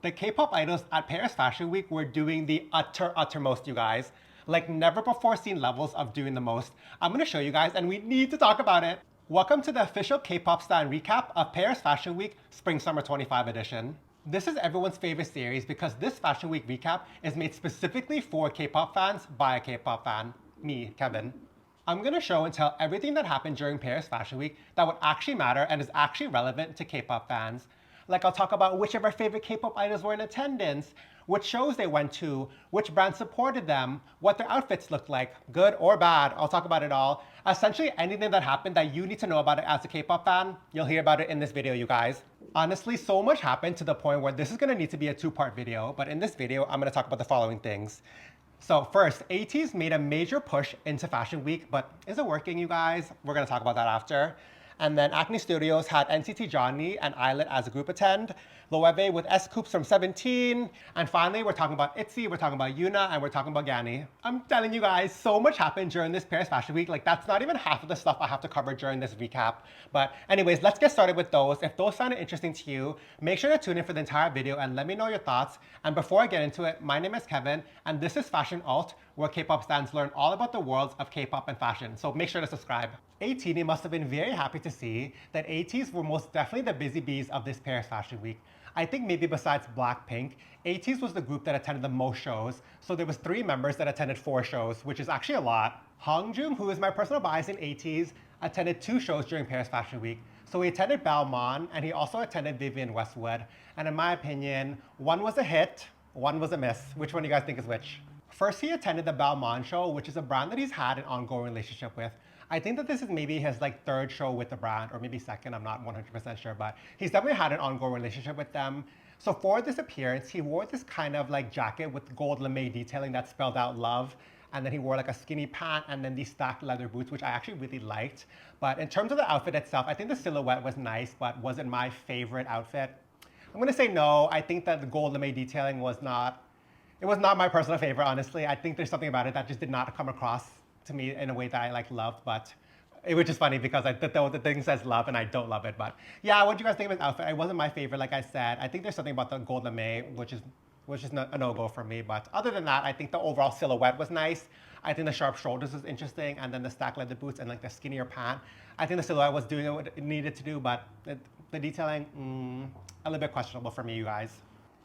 The K-pop idols at Paris Fashion Week were doing the uttermost, you guys. Like never before seen levels of doing the most. I'm gonna show you guys and we need to talk about it. Welcome to the official K-pop stand recap of Paris Fashion Week Spring Summer 25 edition. This is everyone's favorite series because this Fashion Week recap is made specifically for K-pop fans by a K-pop fan, me, Kevin. I'm gonna show and tell everything that happened during Paris Fashion Week that would actually matter and is actually relevant to K-pop fans. Like I'll talk about which of our favorite K-pop idols were in attendance, which shows they went to, which brands supported them, what their outfits looked like, good or bad. I'll talk about it all. Essentially anything that happened that you need to know about it as a K-pop fan, you'll hear about it in this video, you guys. Honestly, so much happened to the point where this is gonna need to be a two-part video, but in this video, I'm gonna talk about the following things. So first, Ateez made a major push into Fashion Week, but is it working, you guys? We're gonna talk about that after. And then Acne Studios had NCT Johnny and ILLIT as a group attend, Loewe with SCOUPS from 17, and finally we're talking about ITZY, we're talking about Yuna, and we're talking about Ganni. I'm telling you guys, so much happened during this Paris Fashion Week, like that's not even half of the stuff I have to cover during this recap. But anyways, let's get started with those. If those sounded interesting to you, make sure to tune in for the entire video and let me know your thoughts. And before I get into it, my name is Kevin, and this is FashionULT, where K-pop stans learn all about the worlds of K-pop and fashion. So make sure to subscribe. Ateez must have been very happy to see that Ateez were most definitely the busy bees of this Paris Fashion Week. I think maybe besides Blackpink, Ateez was the group that attended the most shows. So there was 3 members that attended 4 shows, which is actually a lot. Hongjoong, who is my personal bias in Ateez, attended 2 shows during Paris Fashion Week. So he attended Balmain and he also attended Vivienne Westwood. And in my opinion, one was a hit, one was a miss. Which one do you guys think is which? First, he attended the Balmain show, which is a brand that he's had an ongoing relationship with. I think that this is maybe his like 3rd show with the brand, or maybe 2nd, I'm not 100% sure, but he's definitely had an ongoing relationship with them. So for this appearance, he wore this kind of like jacket with gold lame detailing that spelled out love. And then he wore like a skinny pant and then these stacked leather boots, which I actually really liked. But in terms of the outfit itself, I think the silhouette was nice, but wasn't my favorite outfit. I'm gonna say no. I think that the gold lame detailing was not my personal favorite, honestly. I think there's something about it that just did not come across to me in a way that I like loved, but it was just funny because the thing says love and I don't love it. But yeah, what do you guys think of his outfit? It wasn't my favorite, like I said. I think there's something about the gold lame, which is a no-go for me. But other than that, I think the overall silhouette was nice. I think the sharp shoulders was interesting, and then the stacked leather boots and like the skinnier pant. I think the silhouette was doing what it needed to do, but the detailing, a little bit questionable for me, you guys.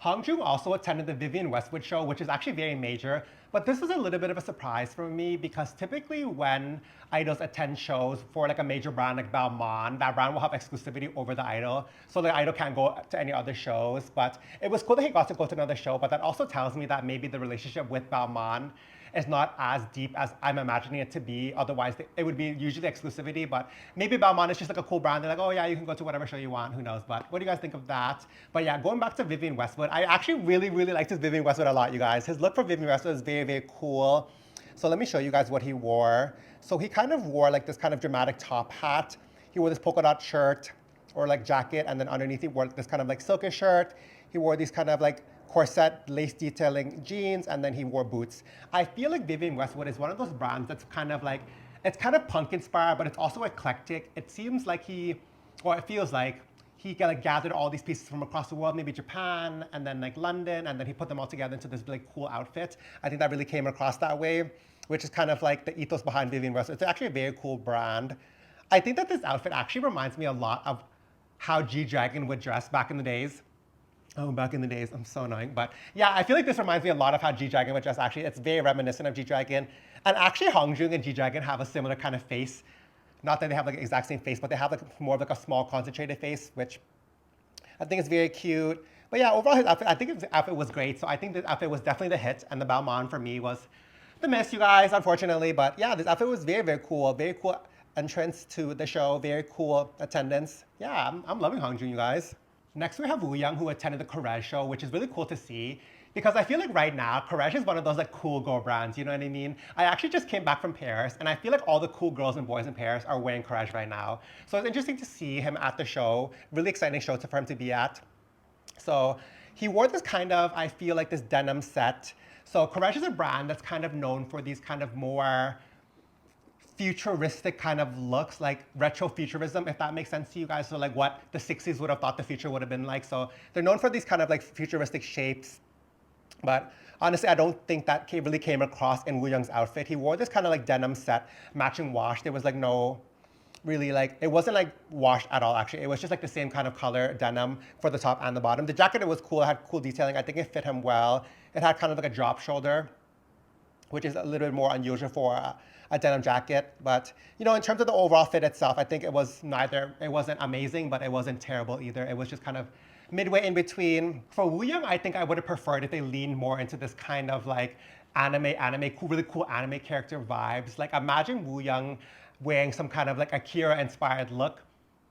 Hongjoong also attended the Vivienne Westwood show, which is actually very major, but this was a little bit of a surprise for me because typically when idols attend shows for like a major brand like Balmain, that brand will have exclusivity over the idol, so the idol can't go to any other shows. But it was cool that he got to go to another show, but that also tells me that maybe the relationship with Balmain is not as deep as I'm imagining it to be. Otherwise, it would be usually exclusivity, but maybe Balmain is just like a cool brand. They're like, oh yeah, you can go to whatever show you want, who knows. But what do you guys think of that? But yeah, going back to Vivienne Westwood, I actually really liked his Vivienne Westwood a lot, you guys. His look for Vivienne Westwood is very cool. So let me show you guys what he wore. So he kind of wore like this kind of dramatic top hat. He wore this polka dot shirt or like jacket, and then underneath he wore this kind of like silky shirt. He wore these kind of like corset lace detailing jeans, and then he wore boots. I feel like Vivienne Westwood is one of those brands that's kind of like, it's kind of punk inspired, but it's also eclectic. It seems like it feels like he like gathered all these pieces from across the world, maybe Japan, and then like London, and then he put them all together into this really cool outfit. I think that really came across that way, which is kind of like the ethos behind Vivienne Westwood. It's actually a very cool brand. I think that this outfit actually reminds me a lot of how G-Dragon would dress back in the days. Oh, back in the days, I'm so annoying. But yeah, I feel like this reminds me a lot of how G-Dragon would dress. Actually, it's very reminiscent of G-Dragon. And actually, Hongjoong and G-Dragon have a similar kind of face. Not that they have like the exact same face, but they have like more of like a small concentrated face, which I think is very cute. But yeah, overall his outfit, I think his outfit was great. So I think this outfit was definitely the hit, and the Balmain for me was the miss, you guys, unfortunately. But yeah, this outfit was very cool. Very cool entrance to the show, very cool attendance. Yeah, I'm loving Hongjoong, you guys. Next, we have Wooyoung, who attended the Courreges show, which is really cool to see because I feel like right now, Courreges is one of those like cool girl brands, you know what I mean? I actually just came back from Paris, and I feel like all the cool girls and boys in Paris are wearing Courreges right now. So it's interesting to see him at the show. Really exciting show for him to be at. So he wore this kind of, I feel like this denim set. So Courreges is a brand that's kind of known for these kind of more futuristic kind of looks, like retro futurism, if that makes sense to you guys. So like what the 60s would have thought the future would have been like. So they're known for these kind of like futuristic shapes. But honestly, I don't think that really came across in Wooyoung's outfit. He wore this kind of like denim set, matching wash. There was like no really like, it wasn't like washed at all actually. It was just like the same kind of color denim for the top and the bottom. The jacket, it was cool. It had cool detailing. I think it fit him well. It had kind of like a drop shoulder, which is a little bit more unusual for a denim jacket. But, you know, in terms of the overall fit itself, I think it was neither, it wasn't amazing, but it wasn't terrible either. It was just kind of midway in between. For Wooyoung, I think I would have preferred if they leaned more into this kind of like cool, really cool anime character vibes. Like imagine Wooyoung wearing some kind of like Akira inspired look.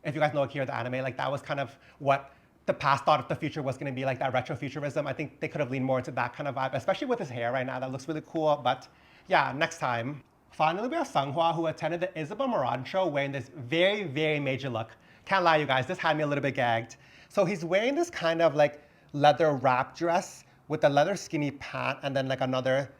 If you guys know Akira, the anime, like that was kind of what the past thought of the future was going to be, like that retro futurism. I think they could have leaned more into that kind of vibe, especially with his hair right now. That looks really cool. But yeah, next time. Finally, we have Seonghwa, who attended the Isabel Marant show wearing this very, very major look. Can't lie, you guys, this had me a little bit gagged. So he's wearing this kind of like leather wrap dress with a leather skinny pant and then like another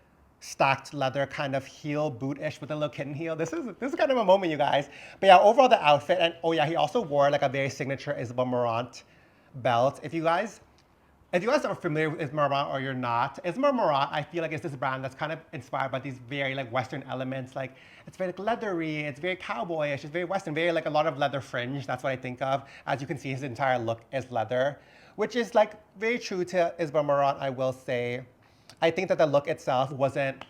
stacked leather kind of heel boot-ish with a little kitten heel. This is kind of a moment, you guys. But yeah, overall the outfit, and oh yeah, he also wore like a very signature Isabel Marant belt. If you guys are familiar with Isabel Marant or you're not, Isabel Marant, I feel like it's this brand that's kind of inspired by these very like Western elements. Like it's very like leathery, it's very cowboyish, it's very Western, very like a lot of leather fringe. That's what I think of. As you can see, his entire look is leather, which is like very true to Isabel Marant, I will say. I think that the look itself wasn't,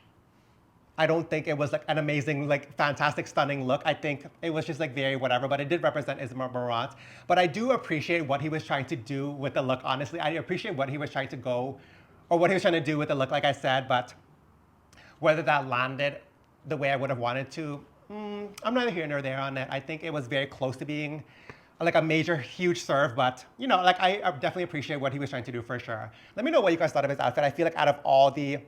I don't think it was like an amazing, like fantastic, stunning look. I think it was just like very whatever, but it did represent Isabel Marant. But I do appreciate what he was trying to do with the look, honestly. I appreciate what he was trying to go, or what he was trying to do with the look, like I said, but whether that landed the way I would have wanted to, I'm neither here nor there on it. I think it was very close to being like a major, huge serve, but you know, like I definitely appreciate what he was trying to do for sure. Let me know what you guys thought of his outfit. I feel like out of all the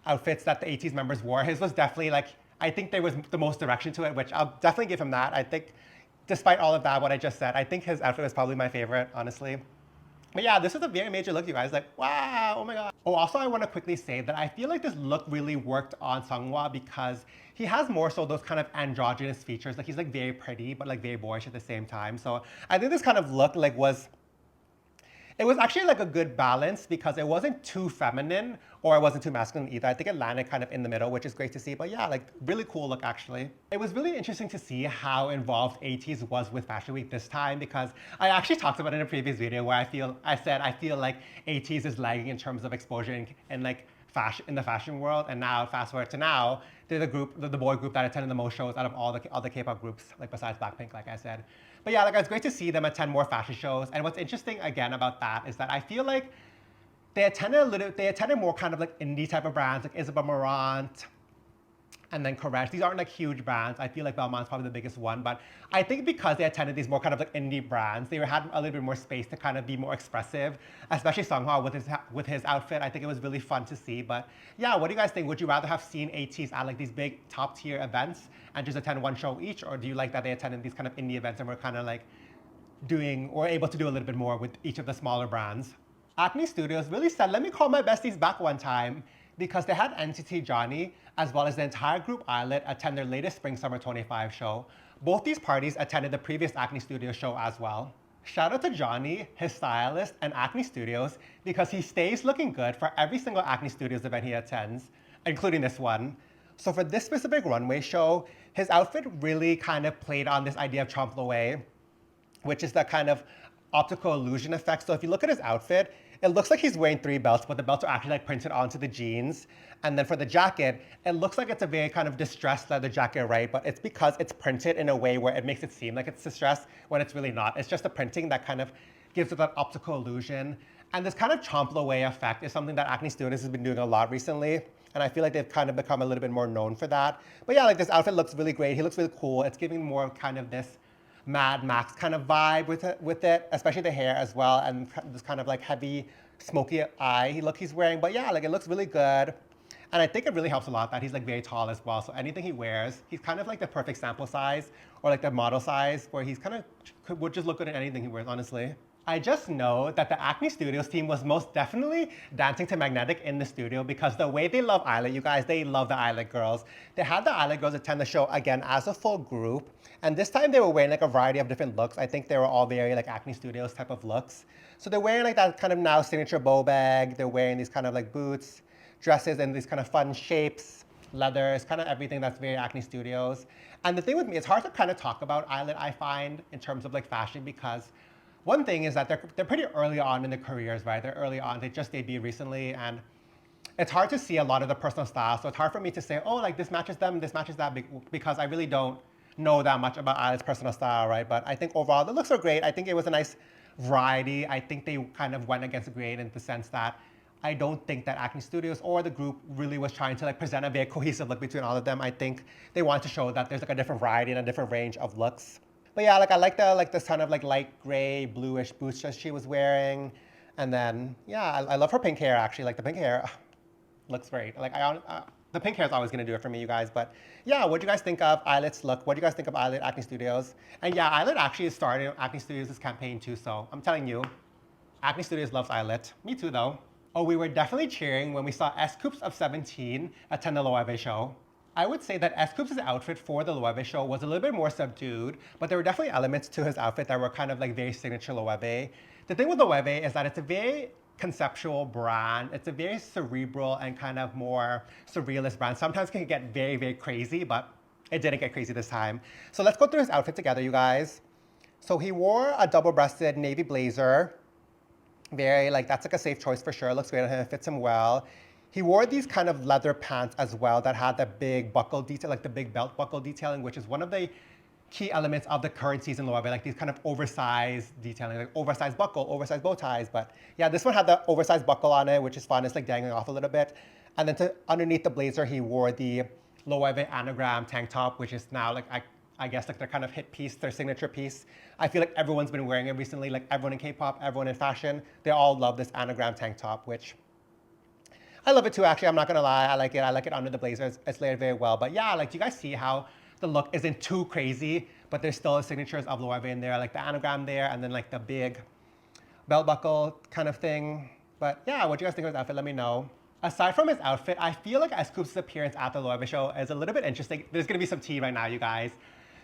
outfits that the Ateez members wore, his was definitely like, I think there was the most direction to it, which I'll definitely give him that. I think despite all of that, what I just said, I think his outfit was probably my favorite, honestly. But yeah, this is a very major look, you guys. Like, wow, oh my God. Oh, also, I want to quickly say that I feel like this look really worked on Seonghwa because he has more so those kind of androgynous features. Like, he's like very pretty, but like very boyish at the same time. So I think this kind of look like it was actually like a good balance because it wasn't too feminine or it wasn't too masculine either. I think it landed kind of in the middle, which is great to see. But yeah, like really cool look actually. It was really interesting to see how involved Ateez was with Fashion Week this time because I actually talked about it in a previous video where I feel like Ateez is lagging in terms of exposure in like fashion, in the fashion world. And now fast forward to now, they're the boy group that attended the most shows out of all the K-pop groups, like besides Blackpink, like I said. But yeah, like it's great to see them attend more fashion shows. And what's interesting again about that is that I feel like they attended more kind of like indie type of brands like Isabel Marant and then Courreges. These aren't like huge brands. I feel like Balmain's probably the biggest one, but I think because they attended these more kind of like indie brands, they had a little bit more space to kind of be more expressive, especially Seonghwa with his outfit. I think it was really fun to see. But yeah, what do you guys think? Would you rather have seen Ateez at like these big top tier events and just attend one show each, or do you like that they attended these kind of indie events and were kind of like able to do a little bit more with each of the smaller brands? Acne Studios really said, let me call my besties back one time, because they had NCT Johnny, as well as the entire group ILLIT attend their latest Spring Summer 25 show. Both these parties attended the previous Acne Studios show as well. Shout out to Johnny, his stylist, and Acne Studios, because he stays looking good for every single Acne Studios event he attends, including this one. So for this specific runway show, his outfit really kind of played on this idea of trompe l'oeil, which is that kind of optical illusion effect. So if you look at his outfit, it looks like he's wearing 3 belts, but the belts are actually like printed onto the jeans. And then for the jacket, it looks like it's a very kind of distressed leather jacket, right? But it's because it's printed in a way where it makes it seem like it's distressed when it's really not. It's just the printing that kind of gives it that optical illusion. And this kind of trompe l'oeil effect is something that Acne Studios has been doing a lot recently. And I feel like they've kind of become a little bit more known for that. But yeah, like this outfit looks really great. He looks really cool. It's giving more kind of this Mad Max kind of vibe with it, especially the hair as well, and this kind of like heavy, smoky eye look he's wearing. But yeah, like it looks really good. And I think it really helps a lot that he's like very tall as well. So anything he wears, he's kind of like the perfect sample size or like the model size where he's kind of would just look good in anything he wears, honestly. I just know that the Acne Studios team was most definitely dancing to Magnetic in the studio because the way they love ILLIT, you guys, they love the ILLIT girls. They had the ILLIT girls attend the show again as a full group. And this time they were wearing like a variety of different looks. I think they were all very like Acne Studios type of looks. So they're wearing like that kind of now signature bow bag. They're wearing these kind of like boots, dresses in these kind of fun shapes, leathers, kind of everything that's very Acne Studios. And the thing with me, it's hard to kind of talk about ILLIT, I find, in terms of like fashion because one thing is that they're pretty early on in their careers, right? They're early on. They just debuted recently, and it's hard to see a lot of the personal style. So it's hard for me to say, oh, like this matches them, this matches that, because I really don't know that much about ILLIT's personal style, right? But I think overall the looks are great. I think it was a nice variety. I think they kind of went against the grain in the sense that I don't think that Acne Studios or the group really was trying to like present a very cohesive look between all of them. I think they want to show that there's like a different variety and a different range of looks. But yeah, like I like this kind of like light gray, bluish boots that she was wearing. And then, yeah, I love her pink hair actually. Like the pink hair looks great. Like the pink hair is always gonna do it for me, you guys. But yeah, what do you guys think of ILLIT's look? What do you guys think of ILLIT Acne Studios? And yeah, ILLIT actually started Acne Studios' campaign too. So I'm telling you, Acne Studios loves ILLIT. Me too though. Oh, we were definitely cheering when we saw SCOUPS of 17 attend the Loewe show. I would say that SCOUPS' outfit for the Loewe show was a little bit more subdued, but there were definitely elements to his outfit that were kind of like very signature Loewe. The thing with Loewe is that it's a very conceptual brand. It's a very cerebral and kind of more surrealist brand. Sometimes it can get very, very crazy, but it didn't get crazy this time. So let's go through his outfit together, you guys. So he wore a double-breasted navy blazer. Very, like, that's like a safe choice for sure. Looks great on him, it fits him well. He wore these kind of leather pants as well that had that big buckle detail, like the big belt buckle detailing, which is one of the key elements of the current season Loewe, like these kind of oversized detailing, like oversized buckle, oversized bow ties. But yeah, this one had the oversized buckle on it, which is fun. It's like dangling off a little bit. And then underneath the blazer, he wore the Loewe anagram tank top, which is now like, I guess like their kind of hit piece, their signature piece. I feel like everyone's been wearing it recently, like everyone in K-pop, everyone in fashion, they all love this anagram tank top, which I love it too, actually. I'm not gonna lie. I like it. I like it under the blazer. It's layered very well. But yeah, like, do you guys see how the look isn't too crazy, but there's still signatures of Loewe in there, like the anagram there, and then like the big belt buckle kind of thing. But yeah, what do you guys think of his outfit? Let me know. Aside from his outfit, I feel like SCOUPS' appearance at the Loewe show is a little bit interesting. There's gonna be some tea right now, you guys.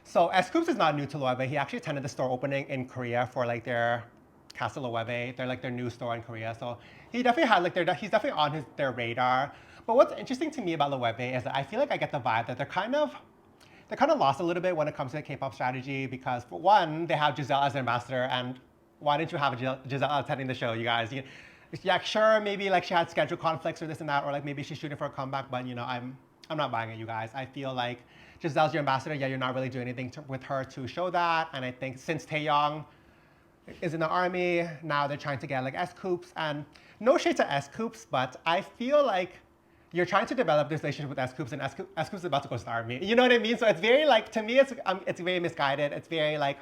So SCOUPS is not new to Loewe. He actually attended the store opening in Korea for like their Castle Loewe. They're like their new store in Korea. So he definitely had like he's definitely on their radar. But what's interesting to me about Loewe is that I feel like I get the vibe that they're kind of lost a little bit when it comes to the K-pop strategy because for one, they have Giselle as their ambassador, and why didn't you have Giselle attending the show, you guys? Yeah, sure, maybe like she had schedule conflicts or this and that, or like maybe she's shooting for a comeback, but you know, I'm not buying it, you guys. I feel like Giselle's your ambassador, yeah, you're not really doing anything with her to show that, and I think since Taeyong is in the army, now they're trying to get like SCOUPS, and no shade to SCOUPS, but I feel like you're trying to develop this relationship with SCOUPS, and SCOUPS is about to go to the army. You know what I mean? So it's very like, to me, it's very misguided. It's very like,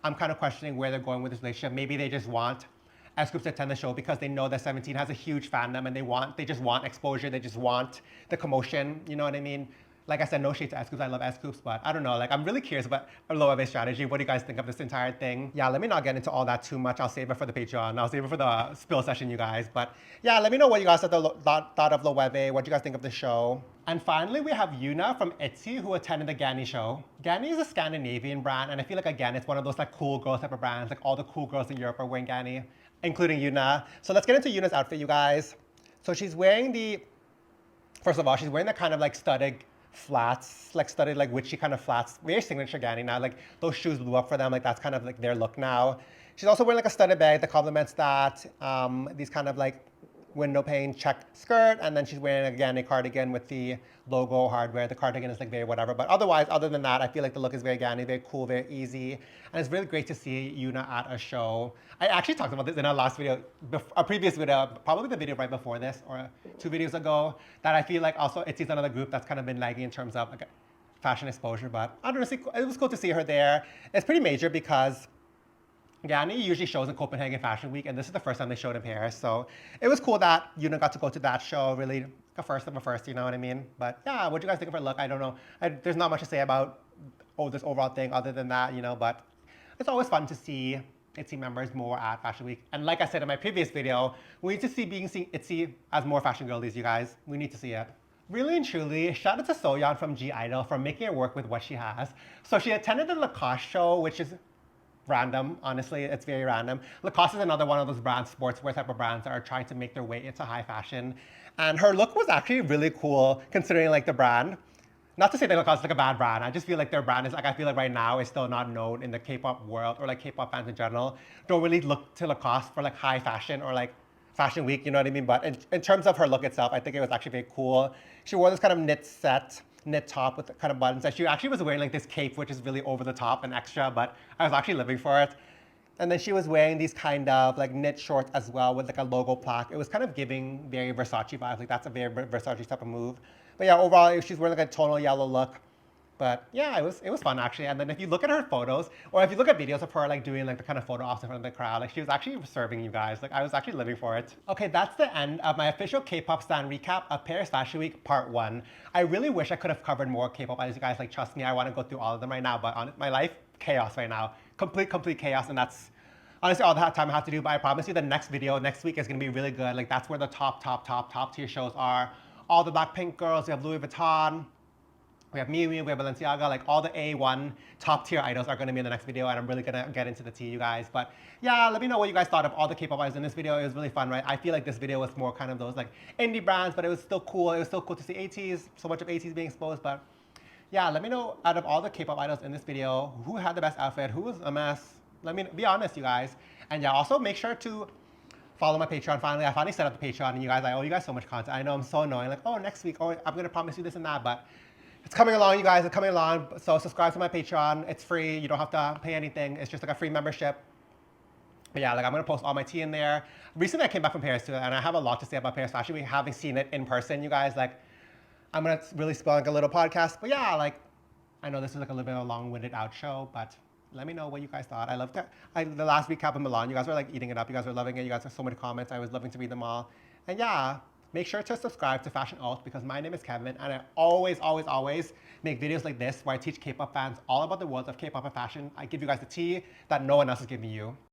I'm kind of questioning where they're going with this relationship. Maybe they just want SCOUPS to attend the show because they know that 17 has a huge fandom and they just want exposure. They just want the commotion. You know what I mean? Like I said, no shade to SCOUPS. I love SCOUPS, but I don't know. Like, I'm really curious about Loewe's strategy. What do you guys think of this entire thing? Yeah, let me not get into all that too much. I'll save it for the Patreon. I'll save it for the spill session, you guys. But yeah, let me know what you guys thought of Loewe. What do you guys think of the show? And finally, we have Yuna from ITZY who attended the Ganni show. Ganni is a Scandinavian brand, and I feel like, again, it's one of those like cool girl type of brands. Like all the cool girls in Europe are wearing Ganni, including Yuna. So let's get into Yuna's outfit, you guys. So she's wearing first of all, she's wearing the kind of like studded flats, like studded, like witchy kind of flats, very signature Ganni now. Like those shoes blew up for them. Like that's kind of like their look now. She's also wearing like a studded bag that complements that. These kind of like window pane check skirt, and then she's wearing again a cardigan with the logo hardware. The cardigan is like very whatever, but otherwise, other than that, I feel like the look is very Ganni, very cool, very easy, and it's really great to see Yuna at a show. I actually talked about this in our last video, a previous video, probably the video right before this or 2 videos ago, that I feel like also ITZY's another group that's kind of been lagging in terms of like fashion exposure, but I don't know, it was cool to see her there. It's pretty major because Ganni usually shows in Copenhagen Fashion Week, and this is the first time they showed in Paris. So it was cool that Yuna got to go to that show, really a first of a first, you know what I mean? But yeah, what do you guys think of her look? I don't know. There's not much to say about this overall thing other than that, you know, but it's always fun to see ITZY members more at Fashion Week. And like I said in my previous video, we need to see seeing ITZY as more fashion girlies, you guys. We need to see it. Really and truly, shout out to Soyeon from GIDLE for making it work with what she has. So she attended the Lacoste show, which is random, honestly, it's very random. Lacoste is another one of those brands, sportswear type of brands that are trying to make their way into high fashion. And her look was actually really cool considering like the brand. Not to say that Lacoste is like a bad brand, I just feel like their brand is like, I feel like right now is still not known in the K-pop world, or like K-pop fans in general don't really look to Lacoste for like high fashion or like Fashion Week, you know what I mean? But in terms of her look itself, I think it was actually very cool. She wore this kind of knit top with kind of buttons. And she actually was wearing like this cape, which is really over the top and extra, but I was actually living for it. And then she was wearing these kind of like knit shorts as well with like a logo plaque. It was kind of giving very Versace vibes. Like that's a very Versace type of move. But yeah, overall, she's wearing like a tonal yellow look. But yeah, it was fun actually. And then if you look at her photos, or if you look at videos of her like doing like the kind of photo ops in front of the crowd, like she was actually serving you guys. Like I was actually living for it. Okay, that's the end of my official K-pop stan recap of Paris Fashion Week Part 1. I really wish I could have covered more K-pop idols, you guys. Like trust me, I want to go through all of them right now. But on my life, chaos right now. Complete chaos. And that's honestly all the time I have to do. But I promise you the next video next week is going to be really good. Like that's where the top tier shows are. All the Blackpink girls, we have Louis Vuitton. We have Miu Miu, we have Balenciaga, like all the A1 top tier idols are going to be in the next video, and I'm really going to get into the tea, you guys. But yeah, let me know what you guys thought of all the K-pop idols in this video. It was really fun, right? I feel like this video was more kind of those like indie brands, but it was still cool. It was still cool to see Ateez, so much of Ateez being exposed. But yeah, let me know out of all the K-pop idols in this video, who had the best outfit, who was a mess. Let me be honest, you guys. And yeah, also make sure to follow my Patreon finally. I finally set up the Patreon, and you guys, I owe you guys so much content. I know I'm so annoying, like, oh, next week, oh, I'm going to promise you this and that, but it's coming along, you guys. It's coming along. So subscribe to my Patreon. It's free. You don't have to pay anything. It's just like a free membership. But yeah, like I'm going to post all my tea in there. Recently, I came back from Paris too, and I have a lot to say about Paris Fashion Week. Having seen it in person, you guys, like, I'm going to really spill like a little podcast. But yeah, like, I know this is like a little bit of a long-winded out show, but let me know what you guys thought. I loved it. The last recap in Milan, you guys were like eating it up. You guys were loving it. You guys have so many comments. I was loving to read them all. And yeah, make sure to subscribe to FashionULT because my name is Kevin, and I always make videos like this where I teach K-pop fans all about the world of K-pop and fashion. I give you guys the tea that no one else is giving you.